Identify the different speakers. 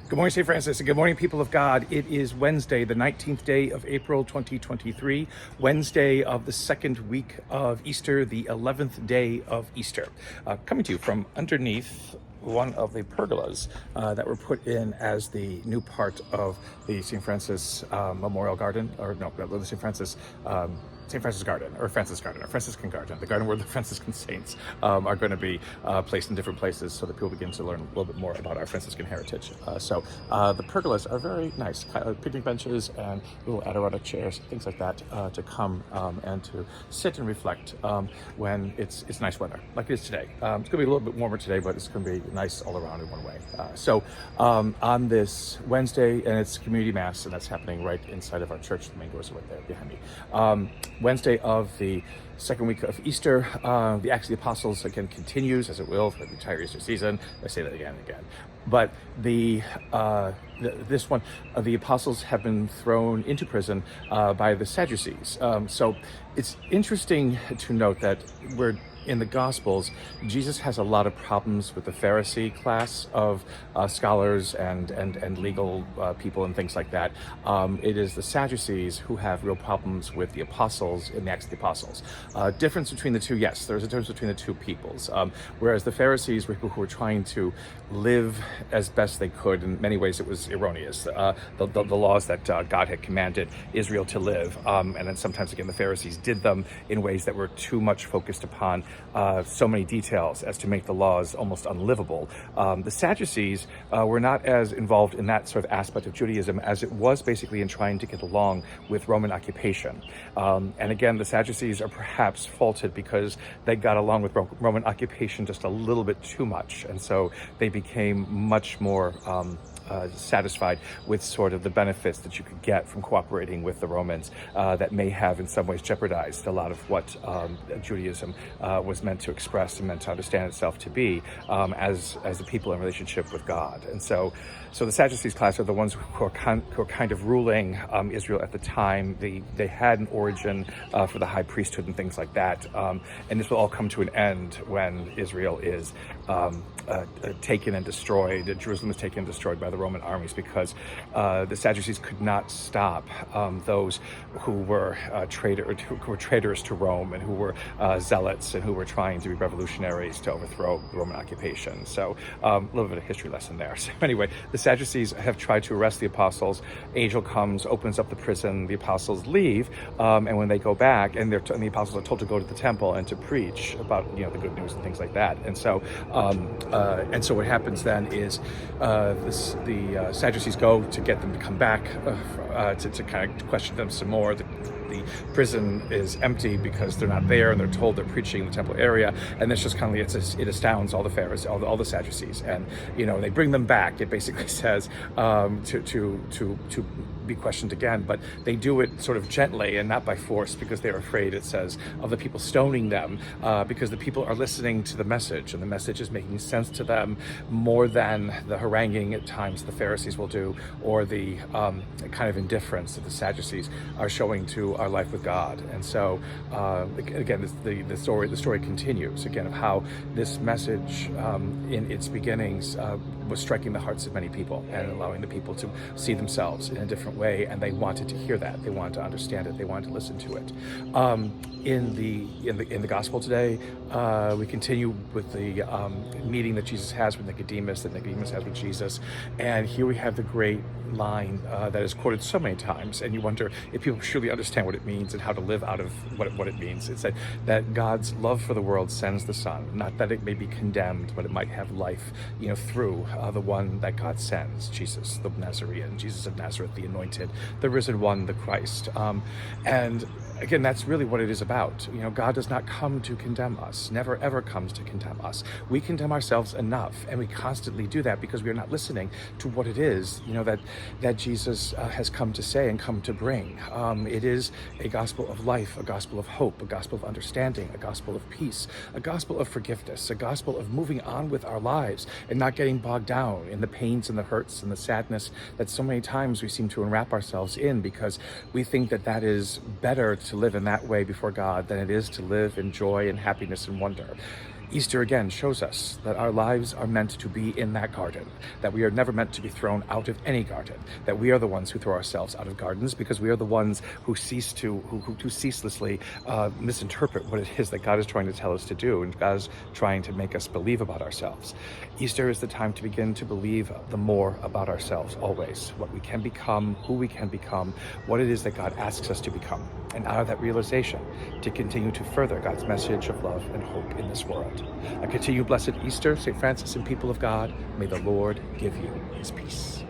Speaker 1: Good morning, St. Francis, and good morning, people of God. It is Wednesday, the 19th day of April, 2023, Wednesday of the second week of Easter, the 11th day of Easter. Coming to you from underneath one of the pergolas that were put in as the new part of the St. Francis Memorial Garden, or no, the St. Francis Garden, or Francis Garden, or Franciscan Garden, the garden where the Franciscan saints are going to be placed in different places so that people begin to learn a little bit more about our Franciscan heritage. The pergolas are very nice, picnic benches and little Adirondack chairs, things like that, to come and to sit and reflect when it's nice weather, like it is today. It's going to be a little bit warmer today, but it's going to be nice all around in one way. On this Wednesday, and it's community mass, and that's happening right inside of our church. The main doors are right there behind me. Wednesday of the second week of Easter, the Acts of the Apostles again continues, as it will for the entire Easter season. I say that again and again. But this one, the apostles have been thrown into prison by the Sadducees. So it's interesting to note that we're in the Gospels, Jesus has a lot of problems with the Pharisee class of scholars and legal people and things like that. It is the Sadducees who have real problems with the apostles in the Acts of the Apostles. Difference between the two, yes, there's a difference between the two peoples. Whereas the Pharisees were people who were trying to live as best they could. In many ways, it was erroneous. The laws that God had commanded Israel to live, and then sometimes again the Pharisees did them in ways that were too much focused upon so many details as to make the laws almost unlivable. The Sadducees were not as involved in that sort of aspect of Judaism as it was basically in trying to get along with Roman occupation. And again, the Sadducees are perhaps faulted because they got along with Roman occupation just a little bit too much, and so they became much more satisfied with sort of the benefits that you could get from cooperating with the Romans that may have in some ways jeopardized a lot of what Judaism was meant to express and meant to understand itself to be as the people in relationship with God. And so the Sadducees class are the ones who are kind of ruling Israel at the time. They had an origin for the high priesthood and things like that. And this will all come to an end when Israel is taken and destroyed. Jerusalem is taken and destroyed by the Roman armies because the Sadducees could not stop those who were traitors to Rome and who were zealots and who were trying to be revolutionaries to overthrow the Roman occupation. So a little bit of history lesson there. So anyway, the Sadducees have tried to arrest the apostles. Angel comes, opens up the prison. The apostles leave, and when they go back, and the apostles are told to go to the temple and to preach about the good news and things like that. And so what happens then is the Sadducees go to get them to come back to kind of question them some more. The prison is empty because they're not there, and they're told they're preaching in the temple area, and it's just kind of it astounds all the Pharisees, all the Sadducees, and they bring them back. It basically says to be questioned again, but they do it sort of gently and not by force because they're afraid, it says, of the people stoning them because the people are listening to the message, and the message is making sense to them more than the haranguing at times the Pharisees will do, or the kind of indifference that the Sadducees are showing to our life with God. And so again, the story continues again of how this message in its beginnings was striking the hearts of many people and allowing the people to see themselves in a different way, and they wanted to hear that, they wanted to understand it, they wanted to listen to it. In the gospel today, we continue with the meeting that Jesus has with Nicodemus, that Nicodemus has with Jesus, and here we have the great line that is quoted so many times, and you wonder if people truly understand what it means and how to live out of what it means. It's that God's love for the world sends the Son, not that it may be condemned, but it might have life, through the one that God sends, Jesus the Nazarene, Jesus of Nazareth, the anointed, the risen one, the Christ. And again, that's really what it is about. God does not come to condemn us, never ever comes to condemn us. We condemn ourselves enough, and we constantly do that because we are not listening to what it is, that Jesus has come to say and come to bring. It is a gospel of life, a gospel of hope, a gospel of understanding, a gospel of peace, a gospel of forgiveness, a gospel of moving on with our lives and not getting bogged down in the pains and the hurts and the sadness that so many times we seem to enwrap ourselves in because we think that is better to live in that way before God than it is to live in joy and happiness and wonder. Easter again shows us that our lives are meant to be in that garden, that we are never meant to be thrown out of any garden, that we are the ones who throw ourselves out of gardens because we are the ones who ceaselessly misinterpret what it is that God is trying to tell us to do, and God is trying to make us believe about ourselves. Easter is the time to begin to believe the more about ourselves always, what we can become, who we can become, what it is that God asks us to become, and out of that realization to continue to further God's message of love and hope in this world. A continued blessed Easter, St. Francis and people of God. May the Lord give you his peace.